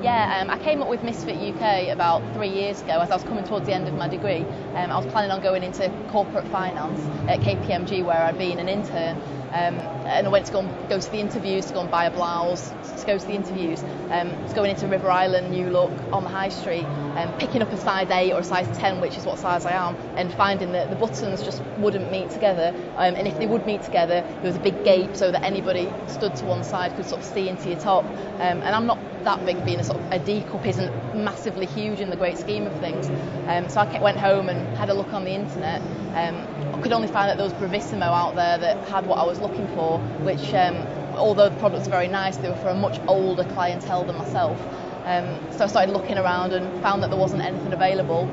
Yeah, I came up with Misfit UK about 3 years ago as I was coming towards the end of my degree. I was planning on going into corporate finance at KPMG, where I'd been an intern. And I went to go to the interviews, to go and buy a blouse, to go to the interviews. Was going into River Island, New Look, on the high street, picking up a size 8 or a size 10, which is what size I am, and finding that the buttons just wouldn't meet together. And if they would meet together, there was a big gape so that anybody stood to one side could sort of see into your top. And I'm not that big, being a D cup isn't massively huge in the great scheme of things. So I went home and had a look on the internet. I could only find that there was Bravissimo out there that had what I was looking for, which although the products are very nice, they were for a much older clientele than myself. So I started looking around and found that there wasn't anything available.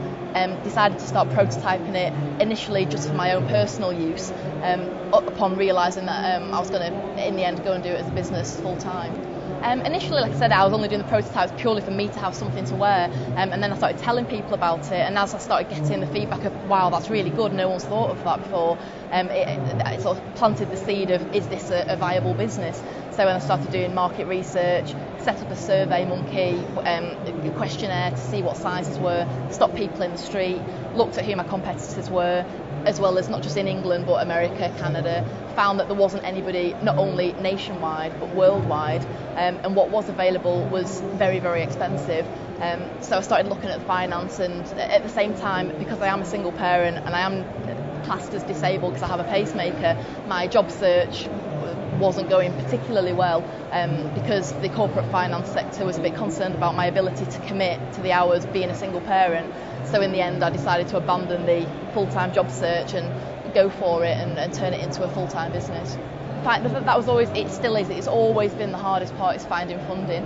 Decided to start prototyping it initially just for my own personal use, upon realising that I was going to, in the end, go and do it as a business full time. Initially, like I said, I was only doing the prototypes purely for me to have something to wear, and then I started telling people about it, and as I started getting the feedback of, wow, that's really good, no one's thought of that before, it sort of planted the seed of, is this a viable business? So when I started doing market research, set up a survey monkey, a questionnaire to see what sizes were, stopped people in the street, looked at who my competitors were, as well as not just in England but America, Canada, found that there wasn't anybody not only nationwide but worldwide, and what was available was very, very expensive. So I started looking at the finance, and at the same time, because I am a single parent and I am classed as disabled because I have a pacemaker, my job search wasn't going particularly well, because the corporate finance sector was a bit concerned about my ability to commit to the hours being a single parent. So in the end I decided to abandon the full-time job search and go for it and turn it into a full-time business. In fact, that was always, it still is, it's always been the hardest part, is finding funding.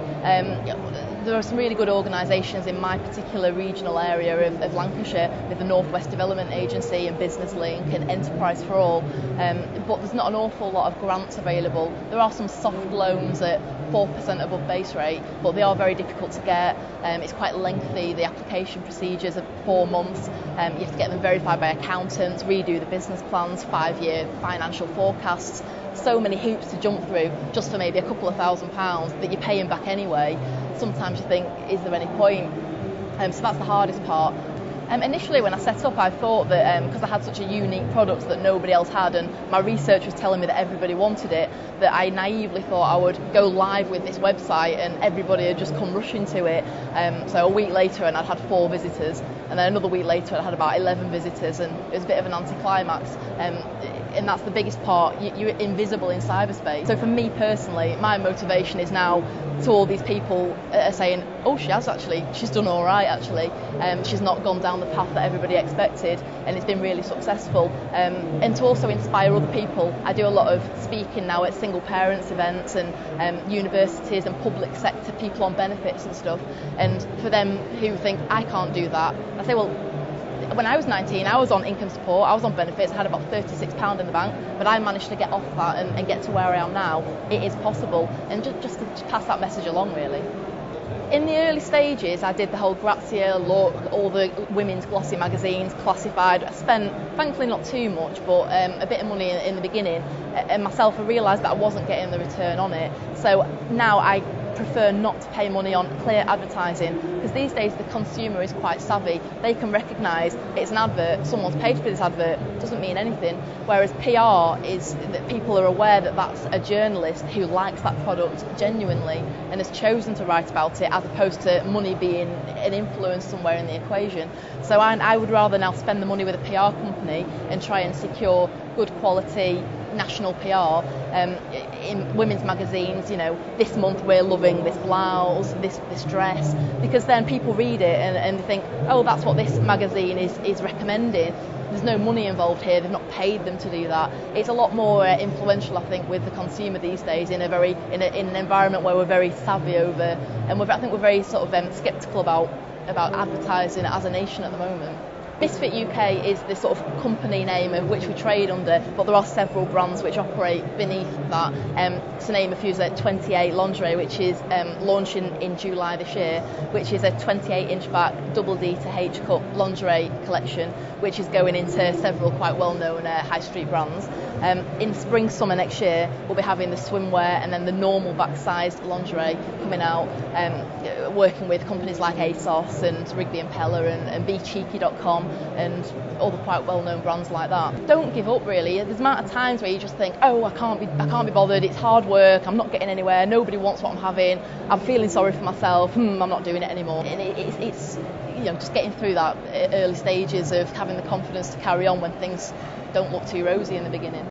There are some really good organisations in my particular regional area of Lancashire, with the North West Development Agency and Business Link and Enterprise for All, but there's not an awful lot of grants available. There are some soft loans at 4% above base rate, but they are very difficult to get. It's quite lengthy, the application procedures are 4 months. You have to get them verified by accountants, redo the business plans, 5-year financial forecasts. So many hoops to jump through just for maybe a couple of £1,000s that you're paying back anyway. Sometimes you think, is there any point? So that's the hardest part. Initially when I set up, I thought that because I had such a unique product that nobody else had, and my research was telling me that everybody wanted it, that I naively thought I would go live with this website and everybody had just come rushing to it. So a week later and I'd had 4 visitors, and then another week later I had about 11 visitors, and it was a bit of an anticlimax. And that's the biggest part, you're invisible in cyberspace. So for me personally, my motivation is now to all these people are saying, oh, she's done all right actually. She's not gone down the path that everybody expected, and it's been really successful. And to also inspire other people, I do a lot of speaking now at single parents events and universities and public sector people on benefits and stuff. And for them who think, I can't do that, I say, well, when I was 19, I was on income support, I was on benefits, I had about £36 in the bank, but I managed to get off that and get to where I am now. It is possible, and just to pass that message along, really. In the early stages, I did the whole Grazia, Look, all the women's glossy magazines, classified. I spent, thankfully not too much, but a bit of money in the beginning, and myself, I realised that I wasn't getting the return on it. So now I prefer not to pay money on clear advertising, because these days the consumer is quite savvy. They can recognise it's an advert, someone's paid for this advert, doesn't mean anything. Whereas PR is that people are aware that that's a journalist who likes that product genuinely and has chosen to write about it, as opposed to money being an influence somewhere in the equation. So I would rather now spend the money with a PR company and try and secure good quality national PR in women's magazines. You know, this month we're loving this blouse, this dress, because then people read it and they think, oh, that's what this magazine is recommending. There's no money involved here, they've not paid them to do that. It's a lot more influential, I think, with the consumer these days, in an environment where we're very savvy over, and I think we're very sort of sceptical about advertising as a nation at the moment. Misfit UK is the sort of company name of which we trade under, but there are several brands which operate beneath that. To name a few, like 28 Lingerie, which is launching in July this year, which is a 28-inch back double D to H cup lingerie collection, which is going into several quite well-known high street brands. In spring summer next year, we'll be having the swimwear and then the normal back-sized lingerie coming out, working with companies like ASOS and Rigby and Pella and BeCheeky.com and other quite well-known brands like that. Don't give up, really. There's a amount of times where you just think, oh, I can't be bothered, it's hard work, I'm not getting anywhere, nobody wants what I'm having, I'm feeling sorry for myself, I'm not doing it anymore. And it's just getting through that early stages of having the confidence to carry on when things don't look too rosy in the beginning.